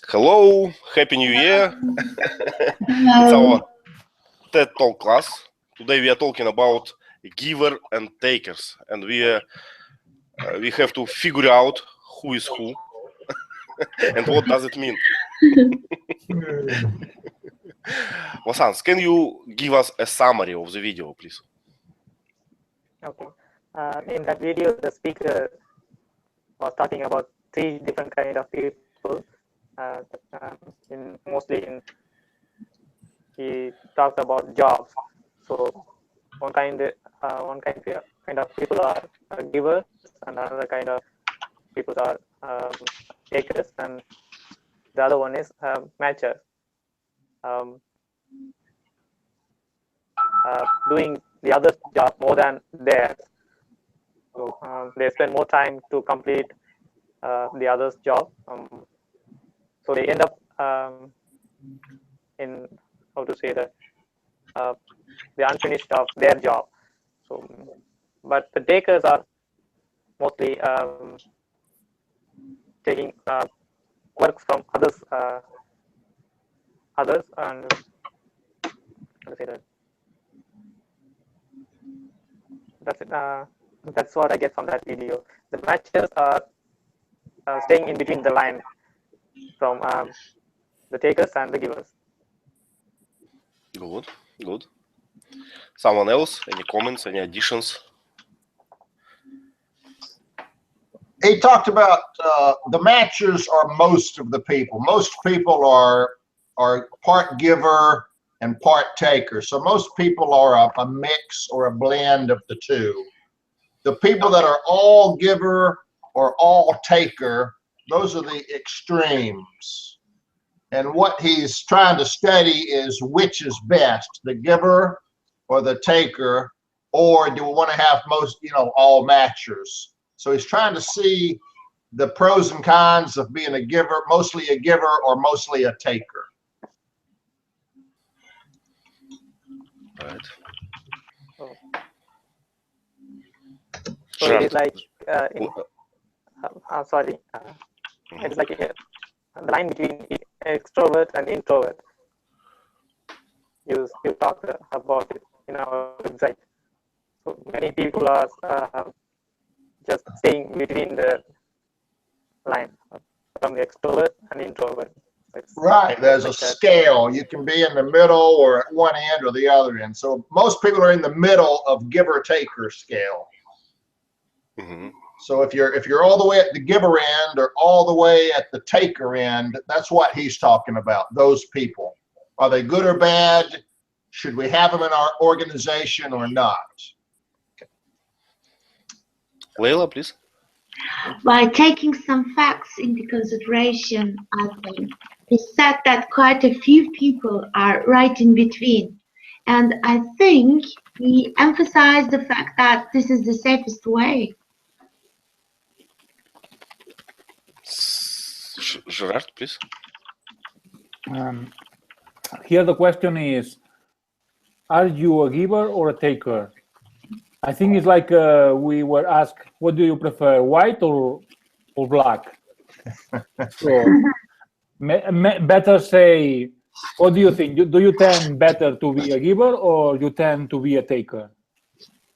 Hello, Happy New Year. It's our TED Talk class. Today we are talking about giver and takers, and we have to figure out who is who and what does it mean. Vasants, can you give us a summary of the video, please? Okay. In that video, the speaker was talking about three different kind of people. He talked about jobs. So one kind of people are givers, and another kind of people are takers, and the other one is matchers. Doing the other job more than theirs. So they spend more time to complete the other's job. So they end up in the unfinished of their job. So, but the takers are mostly taking works from others, and how to say that. That's it. That's what I get from that video. The matchers are staying in between the line from the takers and the givers. Good. Someone else? Any comments? Any additions? He talked about the matchers are most of the people. Most people are part giver and part taker. So most people are a mix or a blend of the two. The people that are all giver or all taker, those are the extremes. And what he's trying to study is which is best, the giver or the taker, or do we want to have all matchers? So he's trying to see the pros and cons of being a giver, mostly a giver or mostly a taker. Right. So it is like, it's like the line between extrovert and introvert. You talked about it in our website. So many people are just staying between the line from the extrovert and introvert. Right, there's a scale. You can be in the middle or at one end or the other end. So most people are in the middle of giver-taker scale. Mm-hmm. So if you're all the way at the giver end or all the way at the taker end, that's what he's talking about, those people. Are they good or bad? Should we have them in our organization or not? Okay. Leila, please. By taking some facts into consideration, I think it's said that quite a few people are right in between. And I think we emphasize the fact that this is the safest way. Gerard, please. Here the question is, are you a giver or a taker? I think it's like we were asked, what do you prefer, white or black? So better say, what do you think? Do you tend better to be a giver or you tend to be a taker?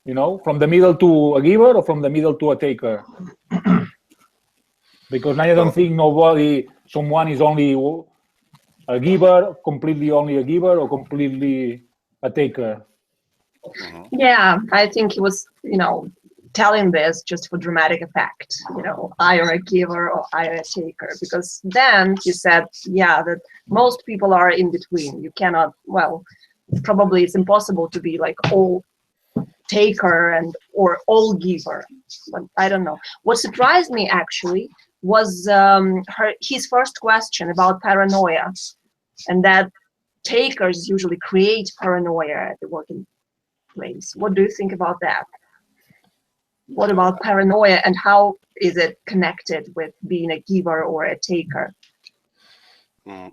From the middle to a giver or from the middle to a taker? Because I don't think someone is only a giver, completely only a giver, or completely a taker. Yeah, I think he was, telling this just for dramatic effect. I am a giver or I am a taker, because then he said, that most people are in between. You cannot, probably it's impossible to be like all taker or all giver, but I don't know. What surprised me actually was his first question about paranoia, and that takers usually create paranoia at the working place. What do you think about that? What about paranoia, and how is it connected with being a giver or a taker?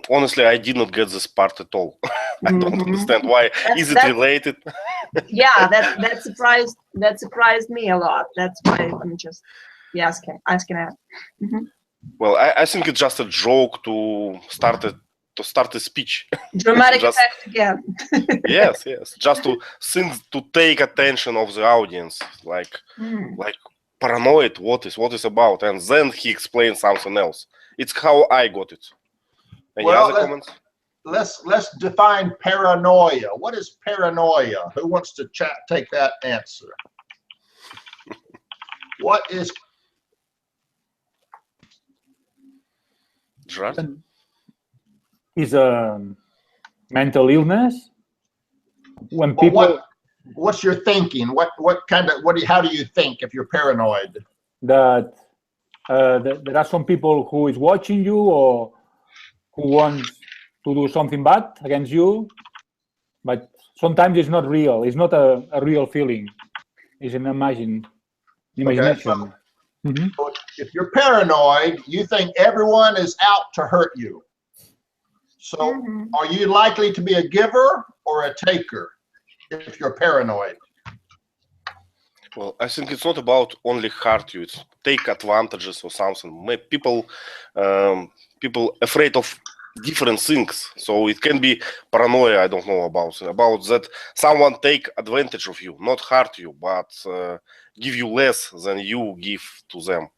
Honestly, I did not get this part at all. I don't understand why. Is it related? Yeah, that surprised me a lot. That's why I'm just asking that. Well, I think it's just a joke to start a speech. Dramatic Just- effect again. Yes, just to take attention of the audience, like paranoid. What is about, and then he explains something else. It's how I got it. Any Well, other comments? Let's define paranoia. What is paranoia? Who wants to take that answer? What is Gerard? Is a mental illness when well, people what's your thinking? How do you think if you're paranoid? that there are some people who is watching you or who wants to do something bad against you, but sometimes it's not real. It's not a real feeling. It's an imagination. Mhm. So if you're paranoid, you think everyone is out to hurt you. So are you likely to be a giver or a taker if you're paranoid? Well, I think it's not about only hurt you. It's take advantages or something. People afraid of different things. So it can be paranoia. I don't know about that. Someone take advantage of you, not hurt you, but give you less than you give to them.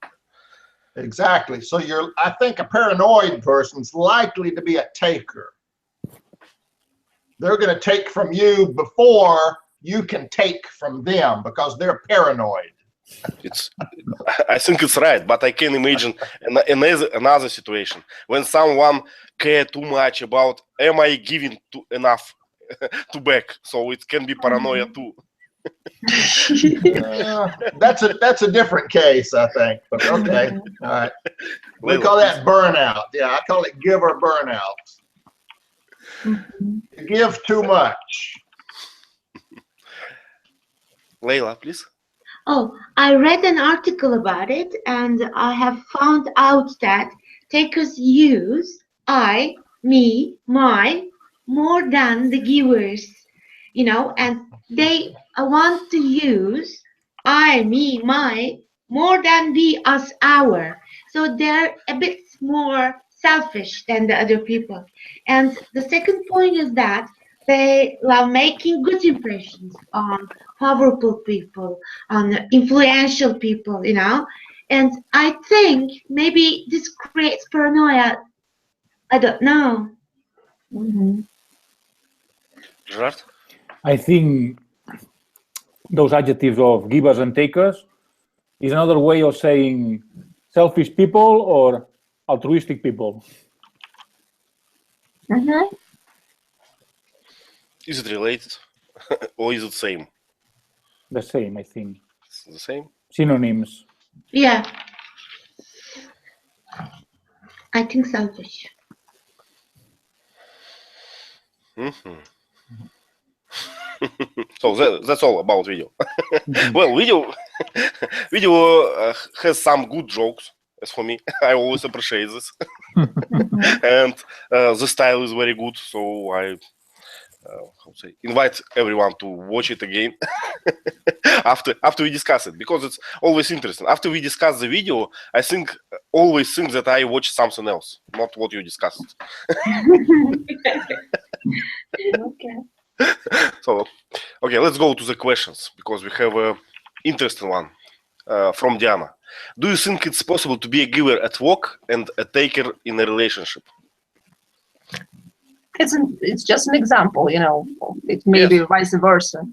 Exactly. So I think a paranoid person's likely to be a taker. They're going to take from you before you can take from them because they're paranoid. I think it's right, but I can imagine another situation when someone care too much about am I giving enough to back, so it can be paranoia too. That's a different case, I think. But okay, all right. We call that burnout. Yeah, I call it giver burnout. You give too much. Leila, please. Oh, I read an article about it, and I have found out that takers use I, me, my more than the givers, and they want to use I, me, my more than we, us, our. So they're a bit more selfish than the other people. And the second point is that they love making good impressions on powerful people, on influential people, And I think maybe this creates paranoia. I don't know. Gerard? I think those adjectives of givers and takers is another way of saying selfish people or altruistic people. Is it related or is it same? The same, I think. It's the same? Synonyms. Yeah. I think selfish. So that's all about video. Well, video has some good jokes. As for me, I always appreciate this, and the style is very good. So I invite everyone to watch it again after we discuss it, because it's always interesting. After we discuss the video, I always think that I watched something else, not what you discussed. Okay. So, okay, let's go to the questions, because we have an interesting one from Diana. Do you think it's possible to be a giver at work and a taker in a relationship? It's just an example, It may be vice versa.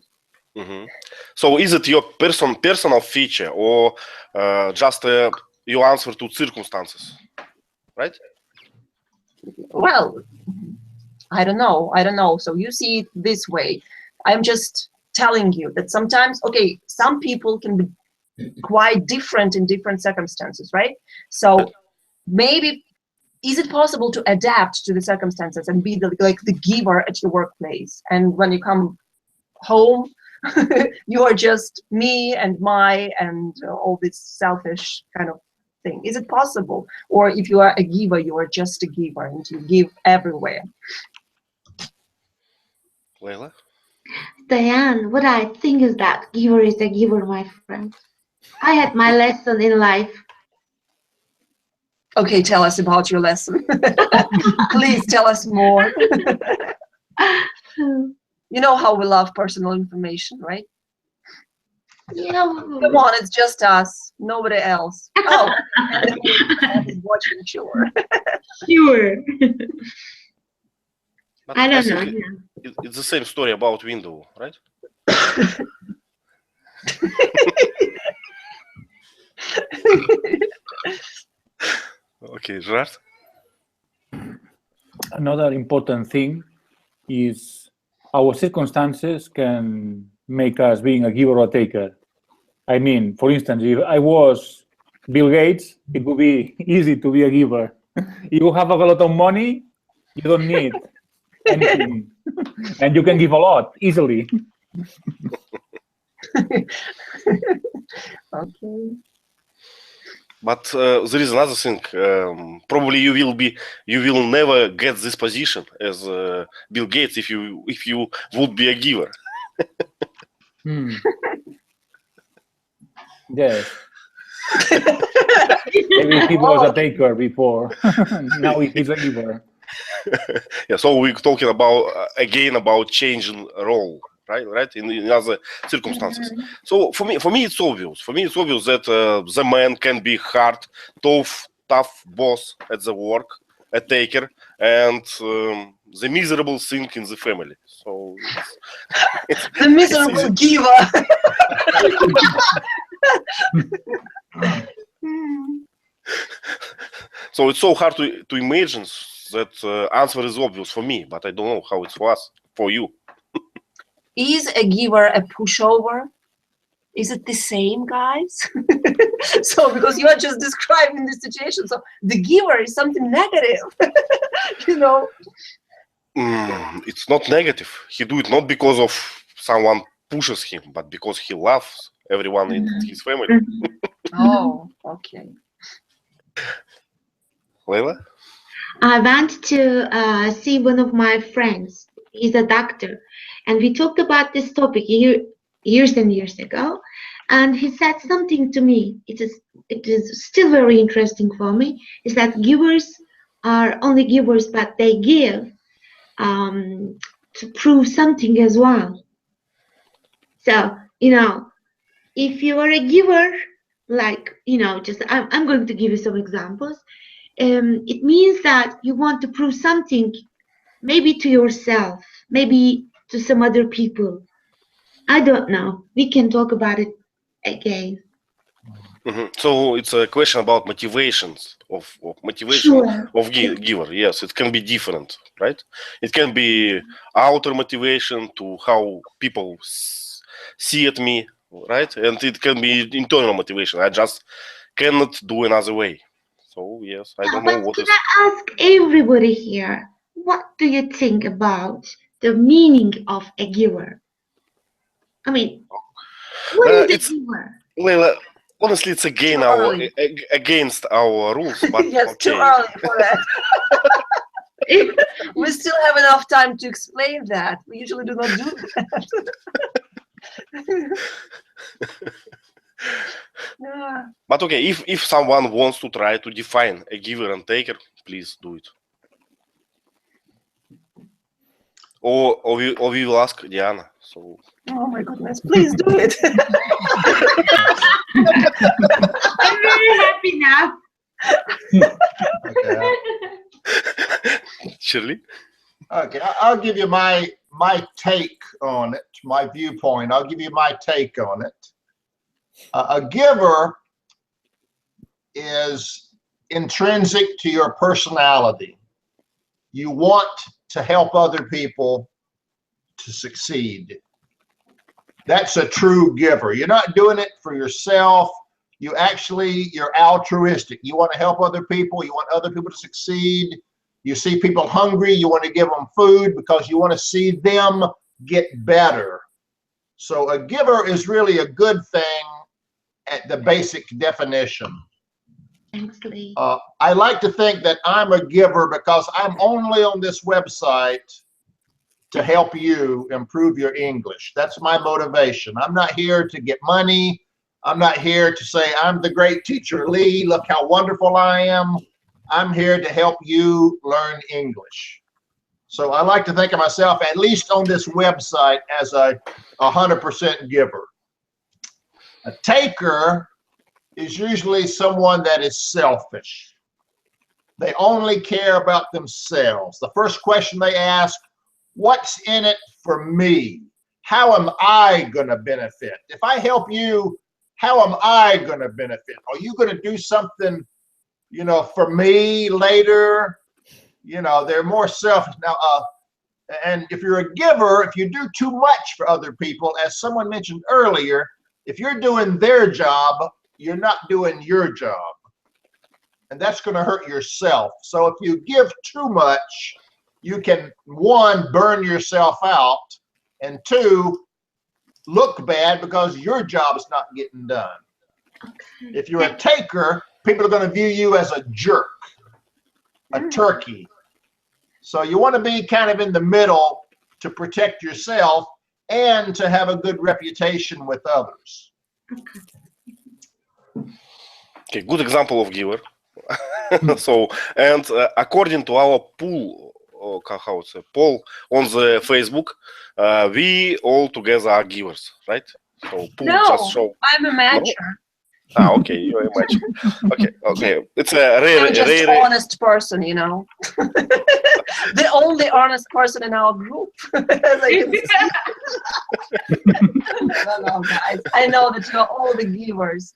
So, is it your personal feature or just your answer to circumstances, right? Well, I don't know. So you see it this way. I'm just telling you that sometimes, some people can be quite different in different circumstances, right? So maybe, is it possible to adapt to the circumstances and be the giver at your workplace? And when you come home, you are just me and my and all this selfish kind of thing. Is it possible? Or if you are a giver, you are just a giver and you give everywhere. Leila? Diane, what I think is that giver is a giver, my friend. I had my lesson in life. Okay, tell us about your lesson. Please tell us more. You know how we love personal information, right? Yeah. Come on, it's just us, nobody else. Oh, and is watching, sure. Sure. But I don't know. think it's the same story about window, right? Okay, Gerard? Another important thing is our circumstances can make us being a giver or a taker. I mean, for instance, if I was Bill Gates, it would be easy to be a giver. If you have a lot of money, you don't need anything, and you can give a lot easily. Okay. But there is another thing. Probably you will never get this position as Bill Gates if you would be a giver. Yes. Maybe he was a taker before. Now he's a giver. Yeah. So we're talking about again about changing role, right? In other circumstances. So for me, it's obvious. For me, it's obvious that the man can be hard, tough boss at the work, a taker, and the miserable thing in the family. So the miserable giver. So it's so hard to imagine that answer is obvious for me, but I don't know how it's for you. Is a giver a pushover? Is it the same, guys? So because you are just describing the situation, so the giver is something negative, you know. It's not negative. He do it not because of someone pushes him, but because he loves everyone in his family. Oh, okay. Leila? I went to see one of my friends. He's a doctor, and we talked about this topic years and years ago. And he said something to me. It is still very interesting for me. Is that givers are only givers, but they give to prove something as well. So if you are a giver, like just I'm going to give you some examples. It means that you want to prove something, maybe to yourself, maybe to some other people. I don't know. We can talk about it again. So it's a question about motivations of giver. Yes, it can be different, right? It can be outer motivation to how people see at me, right? And it can be internal motivation. I just cannot do another way. So yes, I don't know what is. I ask everybody here, what do you think about the meaning of a giver? I mean, what is a giver? Leila, honestly, it's against our rules. But yes, okay. Too early for that. We still have enough time to explain that. We usually do not do that. Yeah. But okay, if someone wants to try to define a giver and taker, please do it. Or we will ask Diana. So. Oh my goodness! Please do it. I'm very happy now. Okay. Shirley? Okay, I'll give you my take on it, my viewpoint. I'll give you my take on it. A giver is intrinsic to your personality. You want to help other people to succeed. That's a true giver. You're not doing it for yourself. You're altruistic. You want to help other people. You want other people to succeed. You see people hungry. You want to give them food because you want to see them get better. So a giver is really a good thing at the basic definition. Thanks, Lee. I like to think that I'm a giver because I'm only on this website to help you improve your English. That's my motivation. I'm not here to get money. I'm not here to say I'm the great teacher Lee. Look how wonderful I am. I'm here to help you learn English. So I like to think of myself, at least on this website, as a 100% giver. A taker is usually someone that is selfish. They only care about themselves. The first question they ask, what's in it for me? How am I going to benefit? If I help you, how am I going to benefit? Are you going to do something, you know, for me later? You know, they're more selfish. Now, and if you're a giver, if you do too much for other people, as someone mentioned earlier, if you're doing their job, you're not doing your job. And that's going to hurt yourself. So if you give too much, you can, one, burn yourself out, and two, look bad because your job is not getting done. If you're a taker, people are going to view you as a jerk, a turkey. So you want to be kind of in the middle to protect yourself and to have a good reputation with others. Okay, good example of giver. So, and according to our poll, how it's a poll on the Facebook, we all together are givers, right? So pool No, just show. I'm a matcher. Ah, okay, you're a match. Okay, okay. It's a rare, I'm just rare. honest person, you know. The only honest person in our group. As I can see. No, guys. I know that you're all the givers.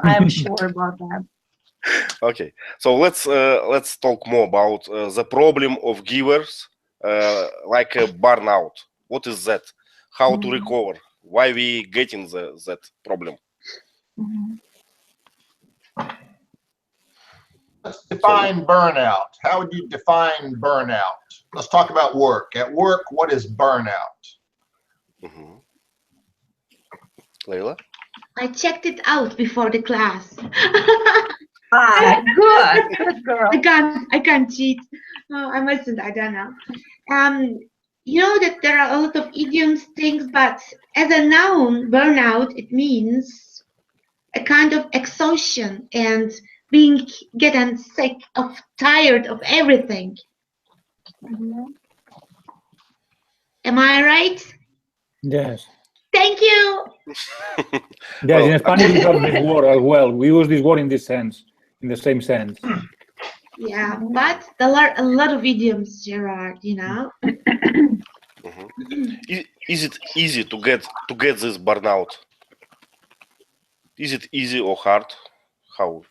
I am sure about that. Okay, so let's talk more about the problem of givers, like a burnout. What is that? How to recover? Why we getting that problem? Let's define burnout. How would you define burnout? Let's talk about work. At work, what is burnout? Leila? I checked it out before the class. Good girl. I can't cheat. No, I mustn't. I don't know. You know that there are a lot of idioms, things, but as a noun, burnout, it means a kind of exhaustion and getting sick of, tired of everything. Am I right? Yes. Thank you. Yes, in Spanish we have this word as well. We use this word in this sense, in the same sense. Yeah, but there are a lot of idioms, Gerard, you know. Is it easy to get this burnout? Is it easy or hard? How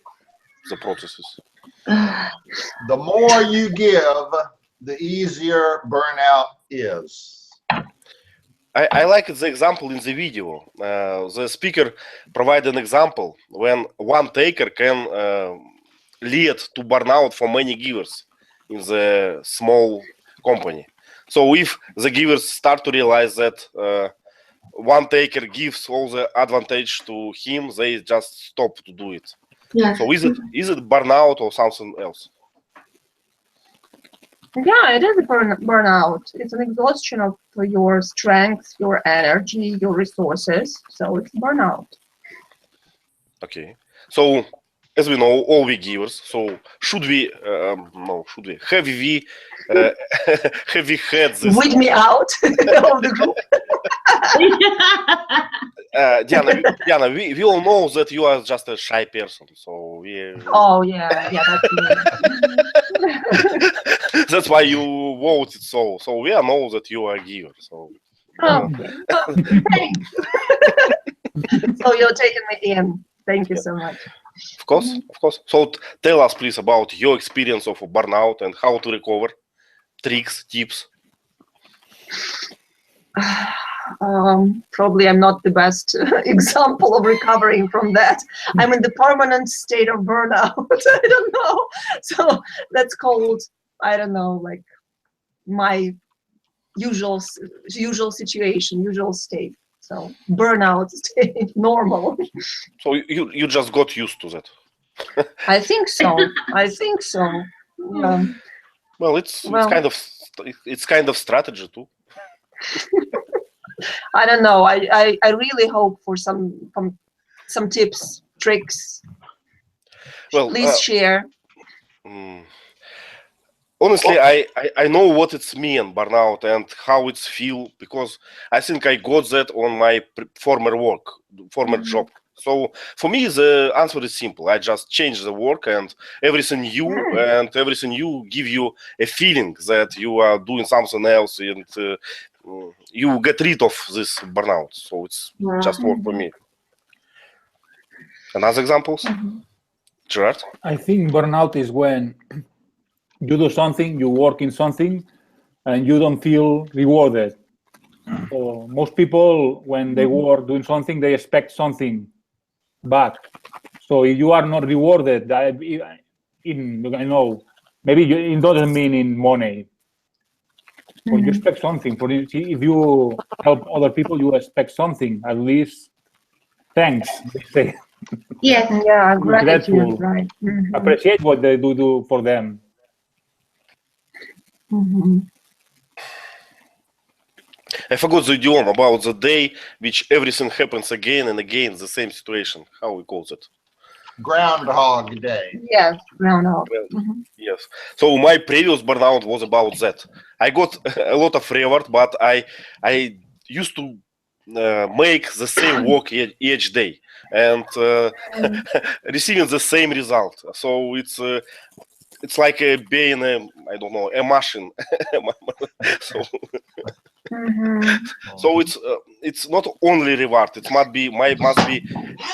the process is? The more you give, the easier burnout is. I like the example in the video. The speaker provided an example when one taker can lead to burnout for many givers in the small company. So if the givers start to realize that one taker gives all the advantage to him, they just stop to do it. Yeah. So is it burnout or something else? Yeah, it is a burnout. It's an exhaustion of your strength, your energy, your resources. So it's burnout. Okay. So as we know, all we givers. So should we? Have we had this? Weed me out of the group. Diana, we all know that you are just a shy person. So we. Oh yeah, that's me. That's why you voted so. So we all know that you are a giver. So. Thanks. So you're taking me in. Thank you so much. Of course, of course. So tell us, please, about your experience of burnout and how to recover. Tricks, tips. Probably I'm not the best example of recovering from that. I'm in the permanent state of burnout. I don't know. So that's called, I don't know, like my usual situation, usual state. So burnout state, normal. So you just got used to that. I think so. Yeah. Well, it's kind of strategy too. I don't know. I really hope for some tips, tricks. Well, please share. Mm. Honestly, I know what it's mean, burnout, and how it's feel, because I think I got that on my former work, former job. So for me, the answer is simple. I just change the work, and everything new give you a feeling that you are doing something else, and you get rid of this burnout. So it's just work for me. Another examples, Gerard? I think burnout is when you do something, you work in something, and you don't feel rewarded. So most people, when they work doing something, they expect something back. So if you are not rewarded, I know, maybe it doesn't mean in money. But you expect something. If you help other people, you expect something, at least thanks, they say. Yes. Yeah, Grateful. gratitude, right? Appreciate what they do for them. I forgot the idiom about the day which everything happens again and again, the same situation. How we call it? Groundhog Day. Yes, groundhog. Yes. So my previous burnout was about that. I got a lot of reward, but I used to make the same work each day and receiving the same result. So it's like being I don't know, a machine. So. So it's not only reward. It must be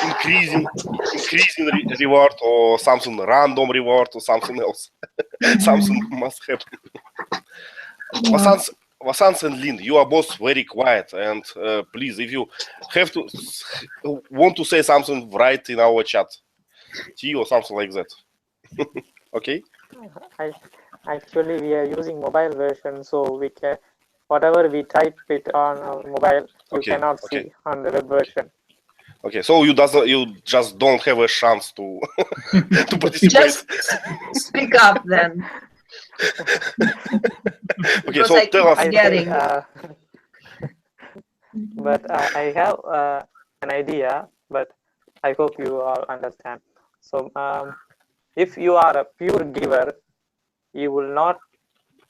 increasing reward or something random reward or something else. Something must happen. Vasant and Lynn, you are both very quiet, and please, if you have to want to say something, write in our chat, T or something like that. Okay. Actually, we are using mobile version, so we can whatever we type it on our mobile, you cannot see on the web version. Okay, so you just don't have a chance to to participate. Just speak up then. Okay, so tell us. But I have an idea, but I hope you all understand. So if you are a pure giver, you will not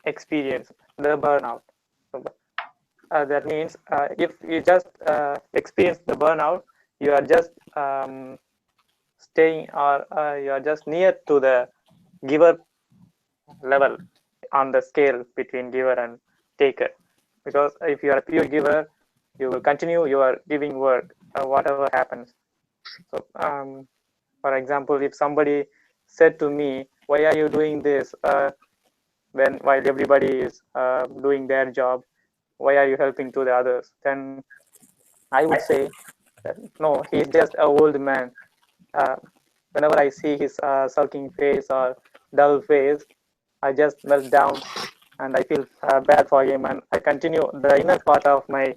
experience the burnout. So, that means if you just experience the burnout, you are just staying or you are just near to the giver level on the scale between giver and taker. Because if you are a pure giver, you will continue your giving work, whatever happens. So, for example, if somebody said to me, "Why are you doing this while everybody is doing their job? Why are you helping to the others?" Then I would say that no, he's just an old man. Whenever I see his sulking face or dull face, I just melt down and I feel bad for him, and I continue the inner part of my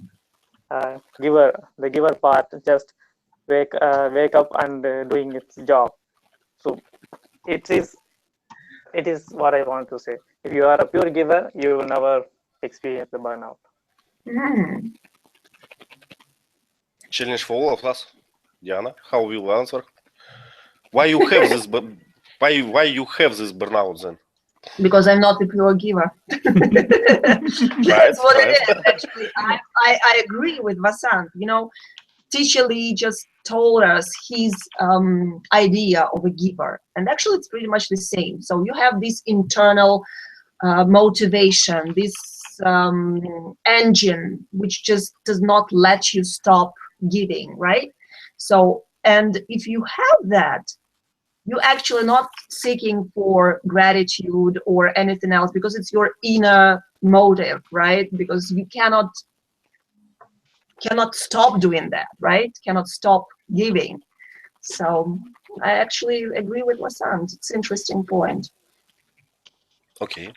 the giver part, just wake up and doing its job. So it is what I want to say. If you are a pure giver, you will never experience the burnout. Challenge for all of us. Diana, how will you answer? Why you have this? Why you have this burnout then? Because I'm not a pure giver. That's what it is. Actually, I agree with Vasant. You know, Teacher Lee just told us his idea of a giver, and actually it's pretty much the same. So you have this internal motivation, this engine which just does not let you stop giving, right? So, and if you have that, you're actually not seeking for gratitude or anything else, because it's your inner motive, right? Because you cannot stop doing that, right? Cannot stop giving. So I actually agree with Vasant. It's an interesting point. Okay.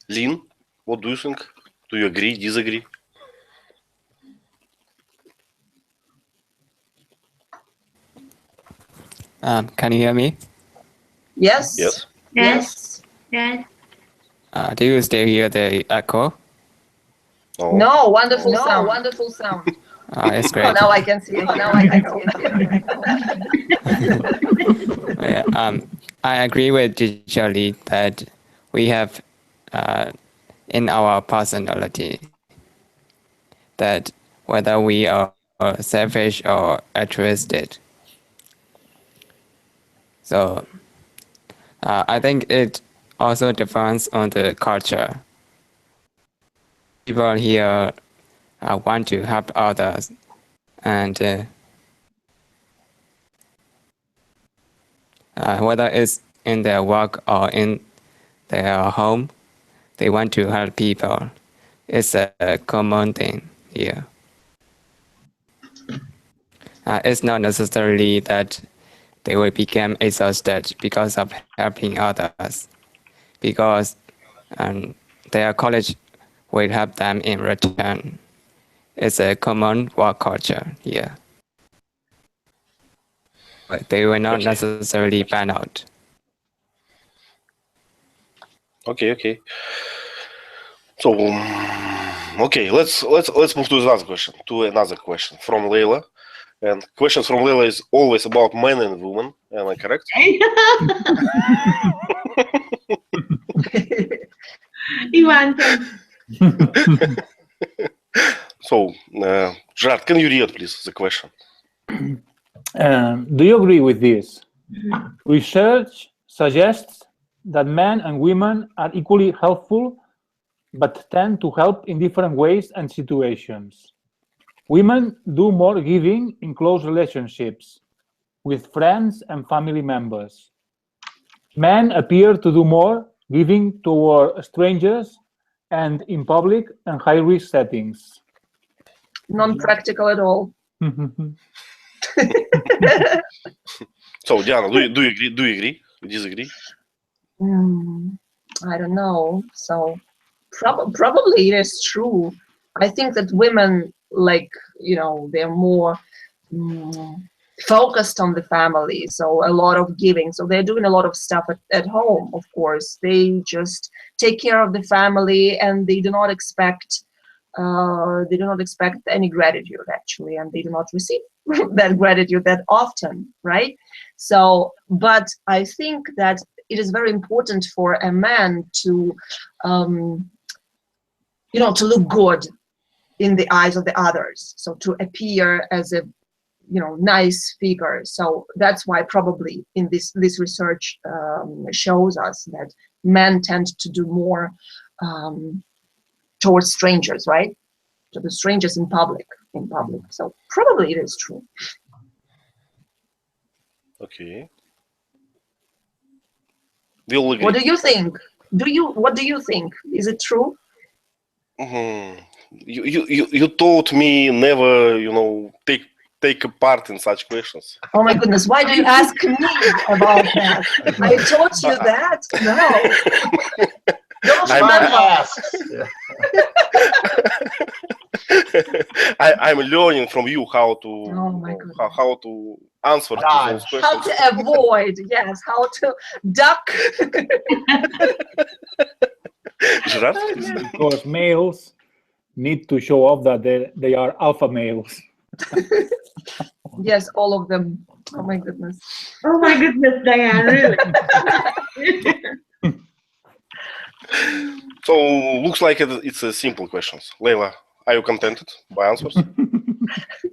Lynn, what do you think? Do you agree, disagree? Can you hear me? Yes. Yes. Yes. Yes. Do you still hear the echo? Oh. No, wonderful sound. Wonderful sound. It's Oh, great. now I can see it. Now I can see it. Yeah, I agree with Teacher Lee that we have in our personality that whether we are selfish or altruistic. So I think it also depends on the culture. People here want to help others, and whether it's in their work or in their home, they want to help people. It's a common thing here. It's not necessarily that they will become exhausted because of helping others, because their college will help them in return. It's a common work culture here. But they will not necessarily burn out. Okay. So, okay, let's move to another question from Leila. And questions from Leila is always about men and women. Am I correct? Ivan, So, Gerard, can you read, please, the question? Do you agree with this? Research suggests that men and women are equally helpful, but tend to help in different ways and situations. Women do more giving in close relationships with friends and family members. Men appear to do more giving toward strangers and in public and high-risk settings. Non-practical at all. So, Diana, do you agree? Do you agree? You disagree? I don't know. So probably it is true. I think that women, like, they're more focused on the family, so a lot of giving. So they're doing a lot of stuff at home, of course. They just take care of the family, and they do not expect any gratitude, actually, and they do not receive that gratitude that often, right? So, but I think that it is very important for a man to to look good in the eyes of the others, so to appear as a nice figure. So that's why probably in this research shows us that men tend to do more towards strangers, right? To the strangers in public. So probably it is true. Okay. We all agree. What do you think? What do you think? Is it true? You told me never, take a part in such questions. Oh my goodness! Why do you ask me about that? I taught you that. No. Don't remember. I'm learning from you how to how to answer to those questions. How to avoid, yes, how to duck. Gerard? Because males need to show off that they are alpha males. Yes, all of them. Oh my goodness. Oh my goodness, Diane, really? So looks like it's a simple questions. Leila, are you contented by answers?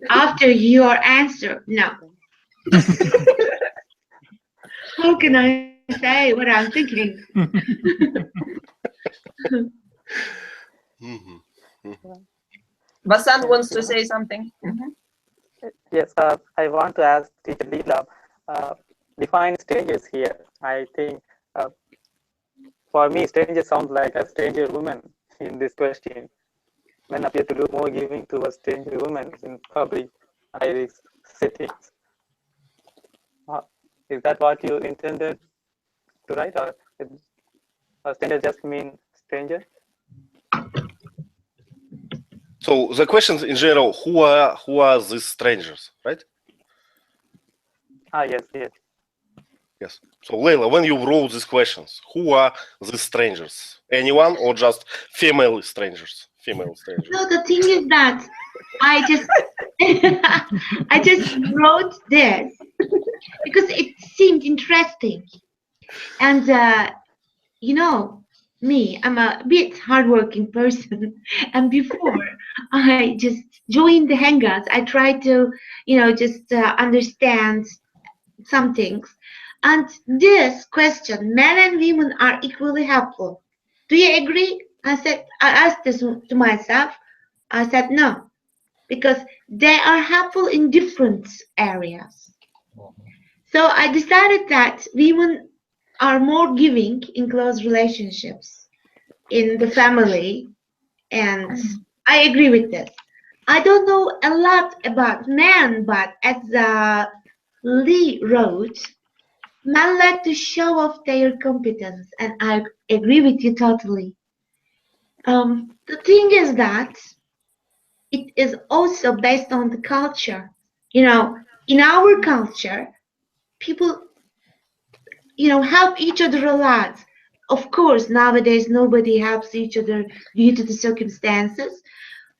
After your answer, no. How can I say what I'm thinking? Vasant wants to say something. Yes, I want to ask Teacher Leela, define strangers here. I think for me, stranger sounds like a stranger woman in this question. Men appear to do more giving towards stranger women in public high-risk settings. Is that what you intended to write, or stranger just mean stranger? So the questions in general, who are these strangers, right? Yes. So Leila, when you wrote these questions, who are these strangers? Anyone or just female strangers? female stranger. No, the thing is that I just I just wrote this because it seemed interesting, and you know me, I'm a bit hardworking person, and before I just joined the Hangouts, I tried to just understand some things, and this question, men and women are equally helpful. Do you agree? I asked this to myself. I said no, because they are helpful in different areas. So I decided that women are more giving in close relationships, in the family, and I agree with this. I don't know a lot about men, but as Lee wrote, men like to show off their competence, and I agree with you totally. The thing is that it is also based on the culture. In our culture, people, help each other a lot. Of course, nowadays nobody helps each other due to the circumstances.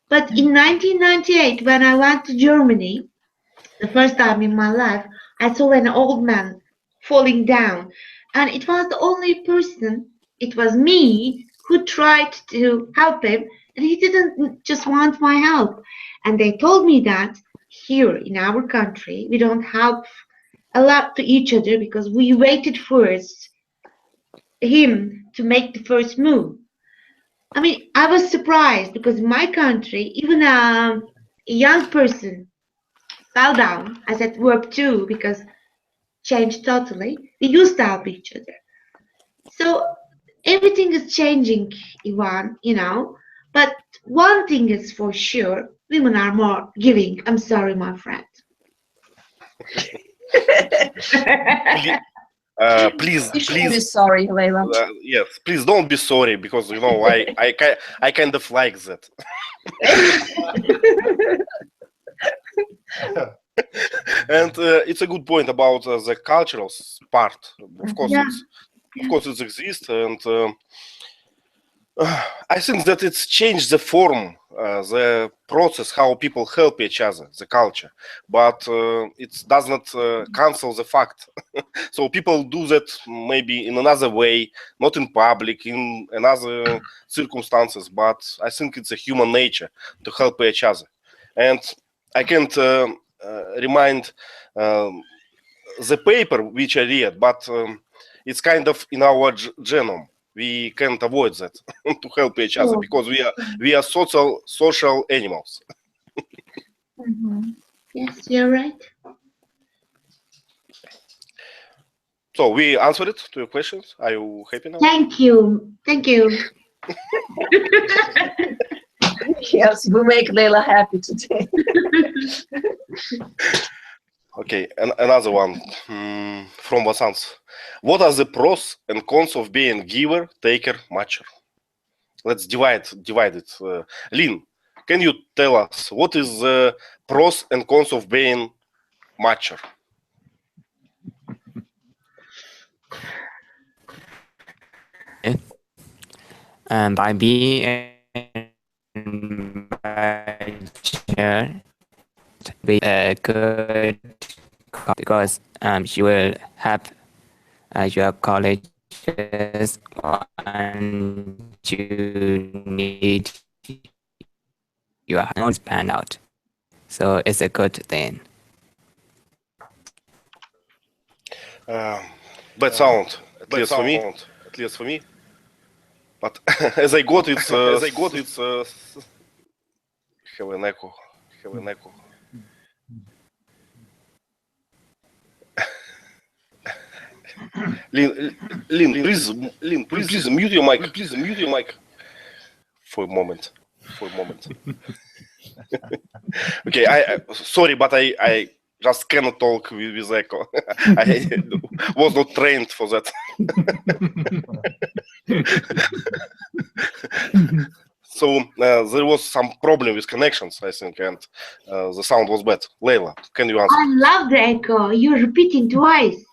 But in 1998, when I went to Germany, the first time in my life, I saw an old man falling down. And it was the only person, it was me, who tried to help him. And he didn't just want my help. And they told me that here in our country, we don't help a lot to each other because we waited first him to make the first move. I mean, I was surprised because in my country, even a young person fell down. I said verb 2 because changed totally. We used to help each other. So everything is changing, Ivan, But one thing is for sure, women are more giving. I'm sorry, my friend. Please, You should be please, sorry, Leila. yes, please don't be sorry because I kind of like that. And it's a good point about the cultural part. Of course, it exists, and I think that it's changed the form, the process, how people help each other, the culture, but it does not cancel the fact. So people do that maybe in another way, not in public, in another circumstances, but I think it's a human nature to help each other. And I can't remind the paper which I read, but it's kind of in our genome. We can't avoid that to help each other because we are social animals. Yes, you're right. So we answered it to your questions. Are you happy now? Thank you. Yes, we make Leila happy today. Okay, and another one from Vasants. What are the pros and cons of being giver, taker, matcher? Let's divide it. Lynn, can you tell us what is the pros and cons of being matcher? By being matcher, be a good because you will help your colleges and you need your notes planned out. So it's a good thing. Bad sound, at least for me. But as I got it, have an echo. Lynn, please mute your mic. For a moment. Okay, I sorry, but I just cannot talk with echo. I was not trained for that. So there was some problem with connections, I think, and the sound was bad. Leila, can you answer? I love the echo. You're repeating twice.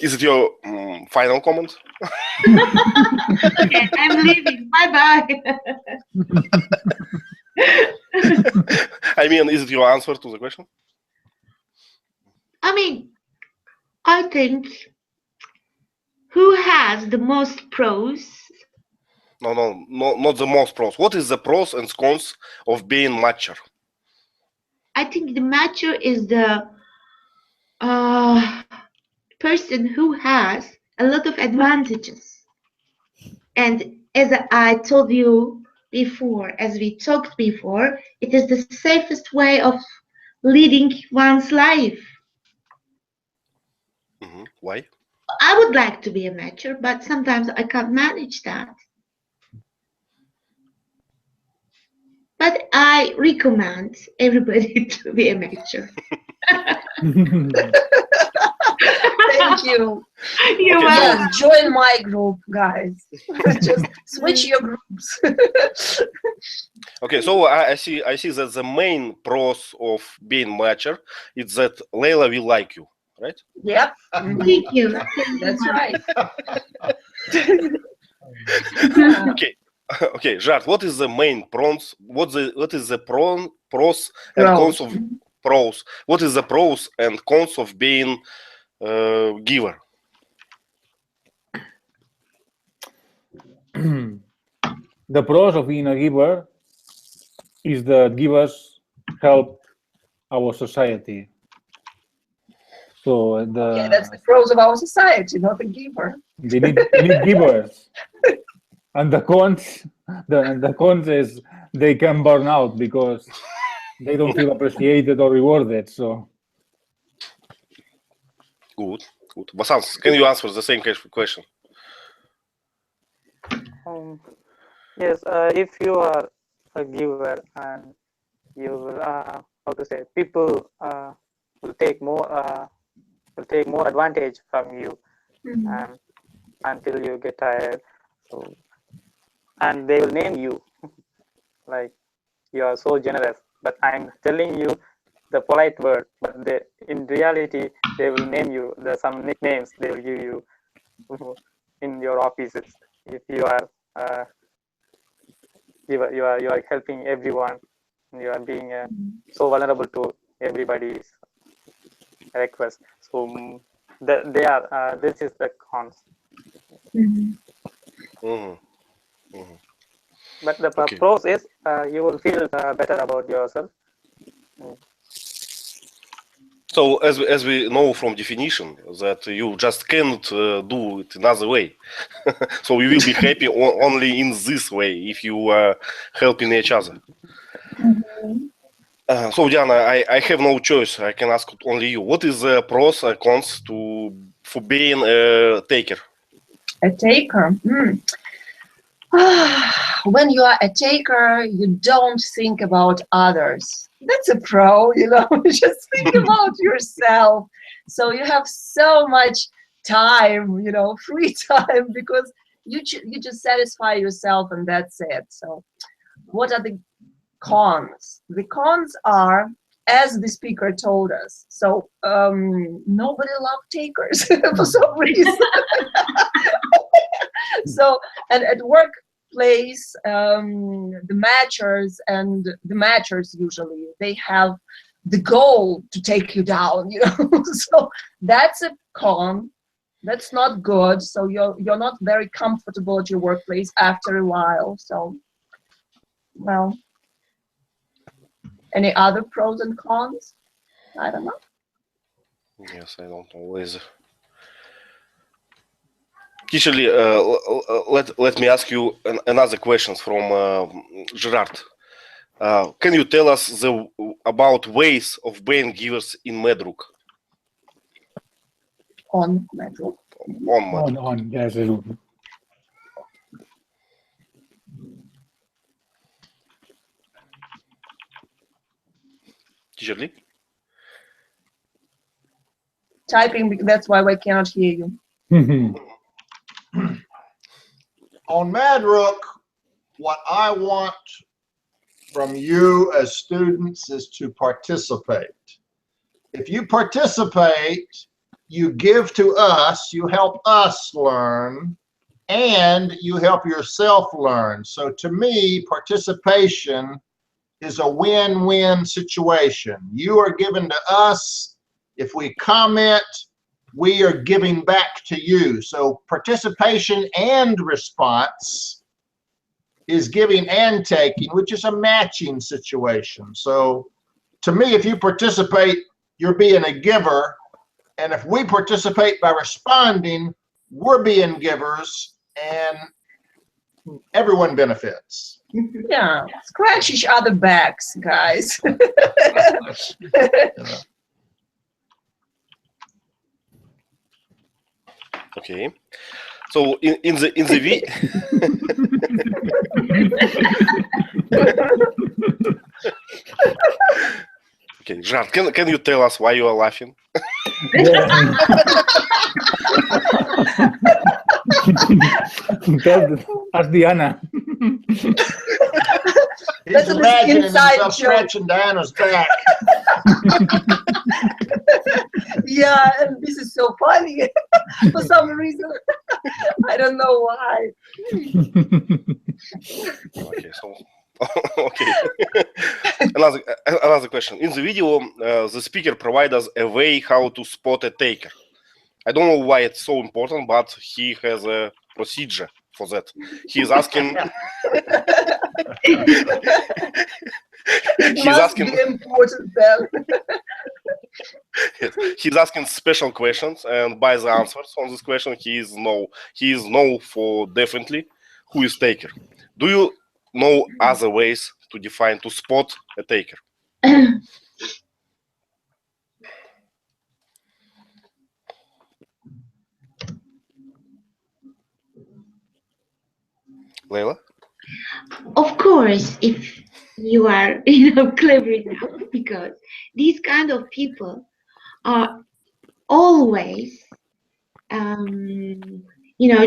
Is it your final comment? Okay, I'm leaving. Bye-bye. I mean, is it your answer to the question? I mean, I think who has the most pros? No, not the most pros. What is the pros and cons of being mature? I think the mature is the person who has a lot of advantages. And as I told you before, as we talked before, it is the safest way of leading one's life. Why? I would like to be a mature, but sometimes I can't manage that. But I recommend everybody to be a mature. Thank you. You're Okay, welcome. Yes, join my group, guys. Just switch your groups. Okay, so I see that the main pros of being mature is that Leila will like you, right? Yep, Thank you. Thank you, that's Mom. right. Okay. Okay, Jart, what is the main pros? What is the pros and cons of pros? What is the pros and cons of being giver? The pros of being a giver is that givers help our society. So Yeah, that's the pros of our society, not the giver. they need givers. And the cons is they can burn out because they don't feel appreciated or rewarded. So Good. Vasant, can you answer the same question? Yes, if you are a giver and you will, how to say, people will take more advantage from you until you get tired. So, and they will name you like you are so generous. But I'm telling you the polite word, but in reality they will name you. There's some nicknames they will give you in your offices if you are. You are helping everyone. You are being so vulnerable to everybody's request. So they are. This is the cons. But the pros is you will feel better about yourself. So as we know from definition that you just can't do it another way. So you will be happy only in this way if you are helping each other. So Diana, I have no choice. I can ask only you. What is the pros and cons for being a taker? A taker. When you are a taker, you don't think about others. That's a pro, you know. Just think about yourself. So you have so much time, you know, free time, because you just satisfy yourself and that's it. So what are the cons? The cons are, as the speaker told us, so nobody loves takers for some reason. So, and at workplace, the matchers usually, they have the goal to take you down, you know. So that's a con. That's not good. So you're not very comfortable at your workplace after a while. So, well, any other pros and cons? I don't know. Yes, I don't always. Usually, let me ask you another question from Gerard. Can you tell us about ways of being givers in Medrook? On Medrook. On, yes. Teacher Lee? Typing, that's why we cannot hear you. On Madrook, what I want from you as students is to participate. If you participate, you give to us, you help us learn, and you help yourself learn. So to me, participation is a win-win situation. You are giving to us. If we comment, we are giving back to you. So participation and response is giving and taking, which is a matching situation. So to me, if you participate, you're being a giver. And if we participate by responding, we're being givers, and everyone benefits. Yeah, scratch each other backs, guys. Okay. So in the okay, Žart, can you tell us why you are laughing? Ask Diana. He's imagining himself scratching Diana's back. Yeah, and this is so funny for some reason. I don't know why. Okay, so okay. Another question. In the video, the speaker provides us a way how to spot a taker. I don't know why it's so important, but he has a procedure for that. He's asking. He's asking. Be important then. He's asking special questions, and by the answers on this question, he is know for definitely who is taker. Do you know other ways to spot a taker? Leila? Of course, if you are clever enough, because these kind of people are always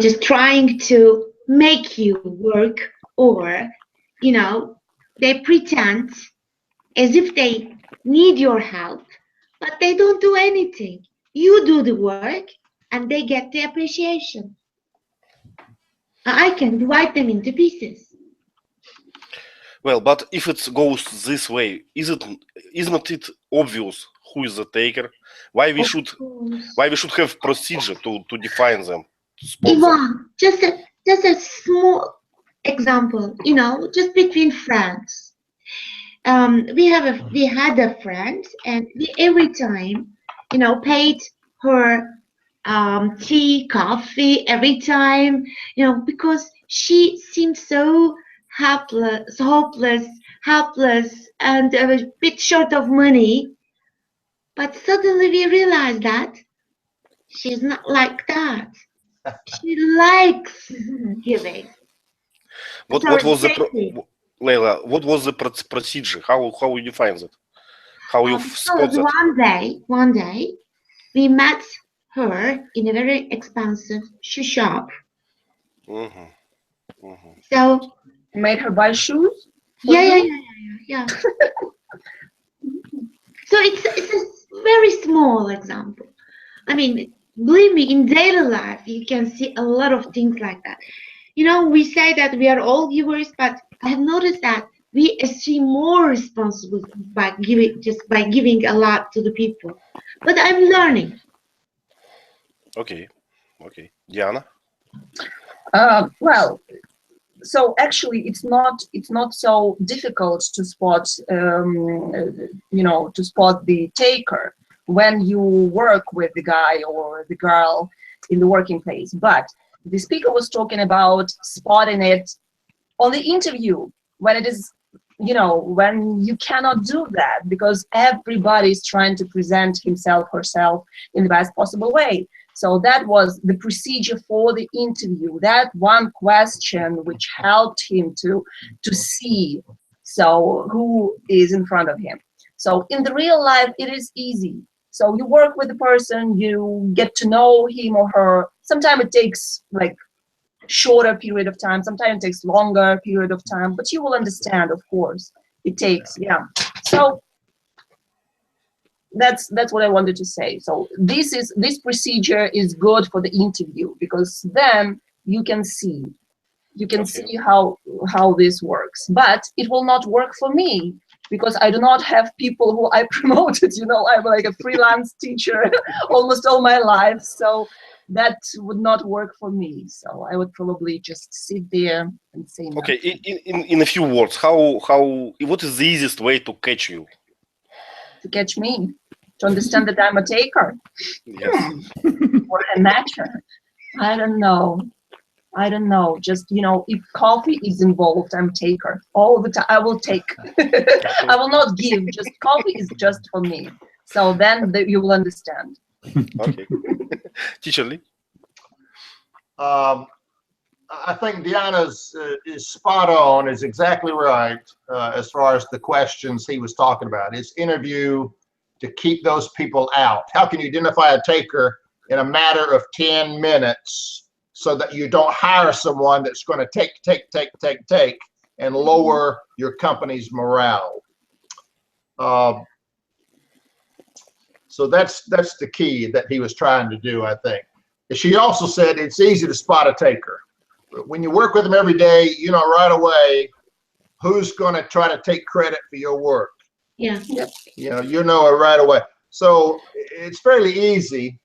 just trying to make you work, or they pretend as if they need your help, but they don't do anything. You do the work and they get the appreciation. I can divide them into pieces. Well, but if it goes this way, isn't it obvious who is the taker? Why we should have procedure to define them? Ivan, just a small example, just between friends. We had a friend, and we every time, paid her tea, coffee every time, because she seemed so hopeless, and a bit short of money. But suddenly we realized that she's not like that. She likes giving. What was Leila? What was the procedure? How you define that? How you spot that? One day, we met her in a very expensive shoe shop. Mm-hmm. Mm-hmm. So made her buy shoes? Yeah. So it's a very small example. I mean, believe me, in daily life, you can see a lot of things like that. We say that we are all givers, but I have noticed that we assume more responsibility by giving a lot to the people. But I'm learning. Okay. Diana? Well, so actually, it's not so difficult to spot, to spot the taker when you work with the guy or the girl in the working place. But the speaker was talking about spotting it on the interview, when it is, when you cannot do that because everybody is trying to present himself, herself in the best possible way. So that was the procedure for the interview. That one question which helped him to see who is in front of him. So in the real life, it is easy. So you work with the person, you get to know him or her. Sometimes it takes like shorter period of time, sometimes it takes longer period of time, but you will understand, of course. It takes, So that's what I wanted to say. So this procedure is good for the interview, because then you can see. You can Okay. see how this works, but it will not work for me because I do not have people who I promoted. You know, I'm like a freelance teacher almost all my life, so that would not work for me. So I would probably just sit there and say no. Okay, in a few words, what is the easiest way to catch you? To catch me, to understand that I'm a taker Yes. or a matcher. I don't know. Just, you know, if coffee is involved, I'm taker all the time. I will take. I will not give. Just coffee is just for me. So then you will understand. Okay. Teacher Lee? I think Diana's is spot on, is exactly right as far as the questions he was talking about. His interview to keep those people out. How can you identify a taker in a matter of 10 minutes so that you don't hire someone that's going to take and lower your company's morale? So that's the key that he was trying to do, I think. She also said it's easy to spot a taker. When you work with them every day, you know right away who's going to try to take credit for your work. Yeah. You know it right away. So it's fairly easy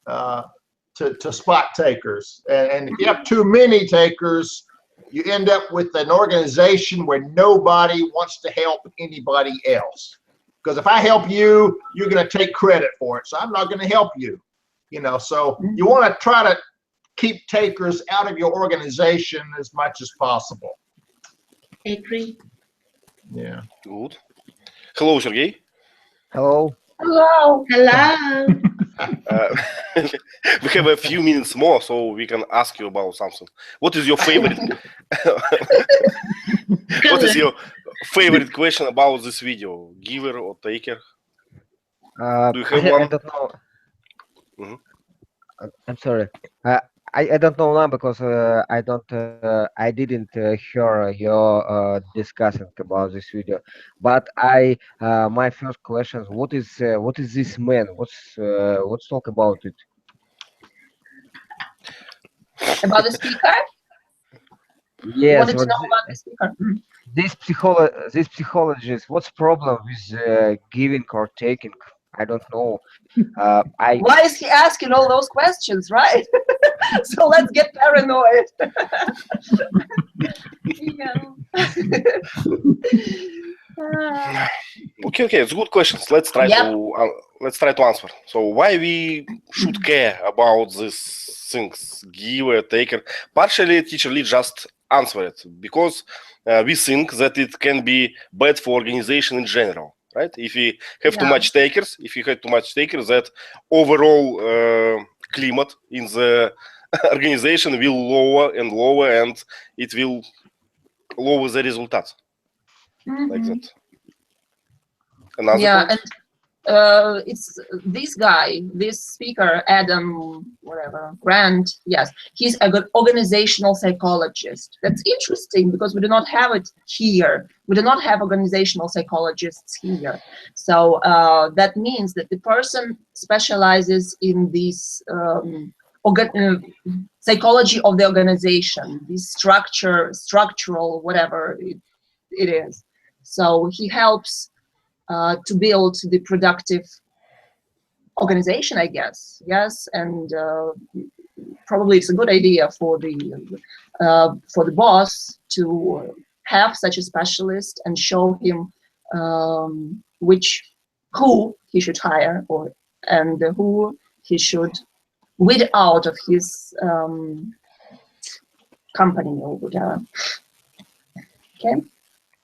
to spot takers. And if you have too many takers, you end up with an organization where nobody wants to help anybody else. Because if I help you, you're going to take credit for it. So I'm not going to help you. You know, so you want to try to keep takers out of your organization as much as possible. I agree. Yeah. Good. Hello, Sergey. Hello. Hello. Hello. We have a few minutes more, so we can ask you about something. What is your favorite? What is your favorite question about this video? Giver or taker? Do you have one? I don't know. Mhm. I'm sorry. I don't know now because I didn't hear your discussing about this video. But my first question is what is this man? Let's talk about it. About the speaker? Yes. Wanted to know about the speaker. This psychologist. What's problem with giving or taking? I don't know. Why is he asking all those questions, right? So let's get paranoid. Okay, it's good questions. Let's try to answer. So why we should care about these things, giver, taker? Partially, Teacher Lee just answered it because we think that it can be bad for organization in general, right? If we have too much takers, that overall climate in the organization will lower, and it will lower the results. Like that. Another point? And it's this guy, this speaker, Adam, whatever, Grant. Yes, he's a good organizational psychologist. That's interesting because we do not have it here. We do not have organizational psychologists here. So that means that the person specializes in this psychology of the organization, this structural, whatever it is. So he helps to build the productive organization, I guess. Yes, and probably it's a good idea for the boss to have such a specialist and show him who he should hire and who he should weed out of his company or whatever. Okay.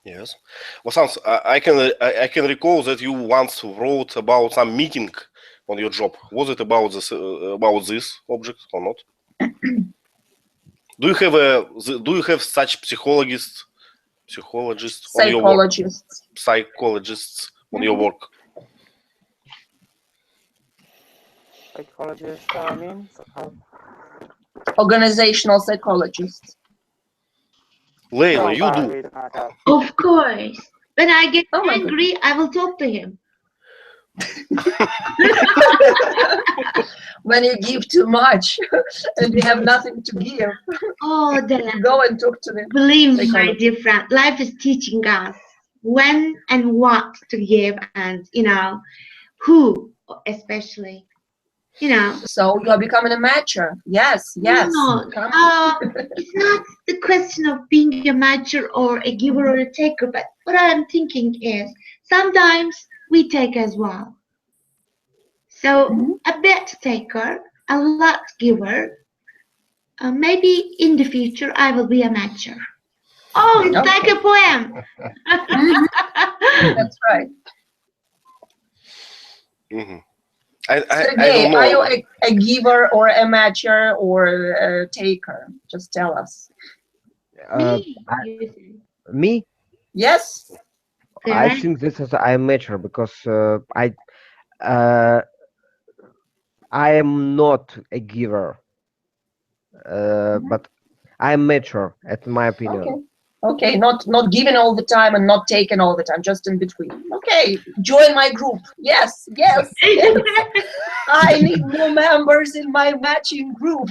Yes. Well, sounds. I can recall that you once wrote about some meeting on your job. Was it about this object or not? Do you have such psychologists on your work? Psychologists on your work. Psychologist means organizational psychologists. Leila, you do. Of course. When I get angry, I will talk to him. When you give too much and you have nothing to give, Oh, then go and talk to them. believe me, my Psychology. dear friend, life is teaching us when and what to give, and who, especially, So you are becoming a matcher. Yes, yes. No, Come. it's not the question of being a matcher or a giver or a taker, but what I'm thinking is sometimes we take as well. So a bit taker, a lot giver. Maybe in the future I will be a matcher. Oh, it's like a poem. That's right. I Sergey, don't know. are you a giver or a matcher or a taker? Just tell us. Me? Yes. I think this is I mature because I am not a giver, but I'm mature, at my opinion. Okay. Okay, not giving all the time and not taking all the time, just in between. Okay, join my group. Yes, yes, yes. I need more members in my matching group.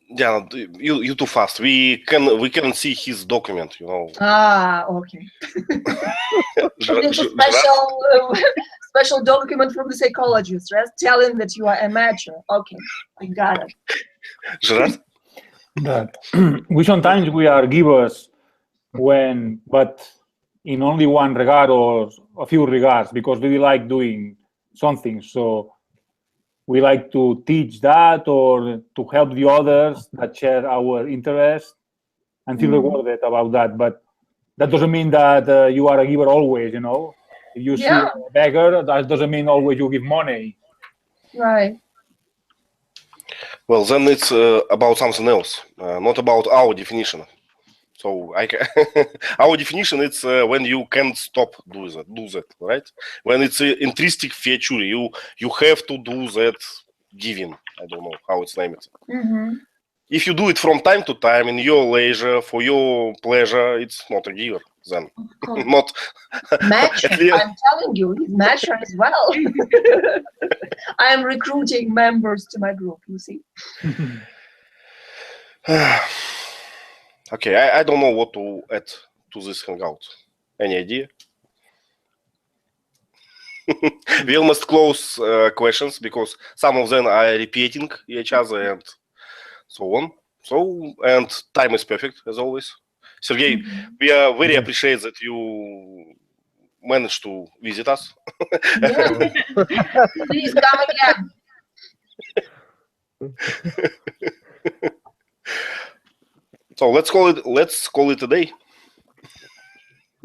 Yeah, you too fast. We can see his document, Ah, okay. It's a special document from the psychologist, right? Telling that you are a matcher. Okay, I got it. Gerard? That sometimes we are givers but in only one regard or a few regards, because we like doing something. So we like to teach that or to help the others that share our interest and feel rewarded about that. But that doesn't mean that you are a giver always, If you see a beggar, that doesn't mean always you give money. Right. Well, then it's about something else, not about our definition. So our definition it's when you can't stop do that, right? When it's an intrinsic feature, you have to do that giving. I don't know how it's named. If you do it from time to time in your leisure for your pleasure, it's not a giver then. Not matcher. I'm telling you, he's matcher as well. I am recruiting members to my group. You see. Okay, I don't know what to add to this hangout. Any idea? We almost close questions because some of them are repeating each other and so on. So, and time is perfect as always. Sergey, we are very appreciate that you managed to visit us. Yeah. Please come again. So let's call it a day.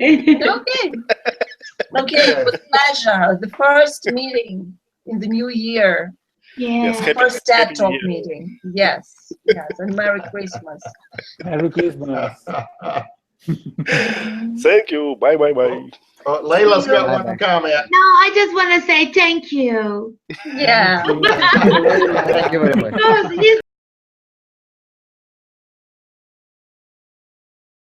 Okay. Okay, it was a pleasure. The first meeting in the new year. Yeah. Yes, First TED Talk meeting. Yes, yes, and Merry Christmas. Merry Christmas. Thank you. Bye. Layla's got one comment. No, I just want to say thank you. Yeah. Thank you very much. Because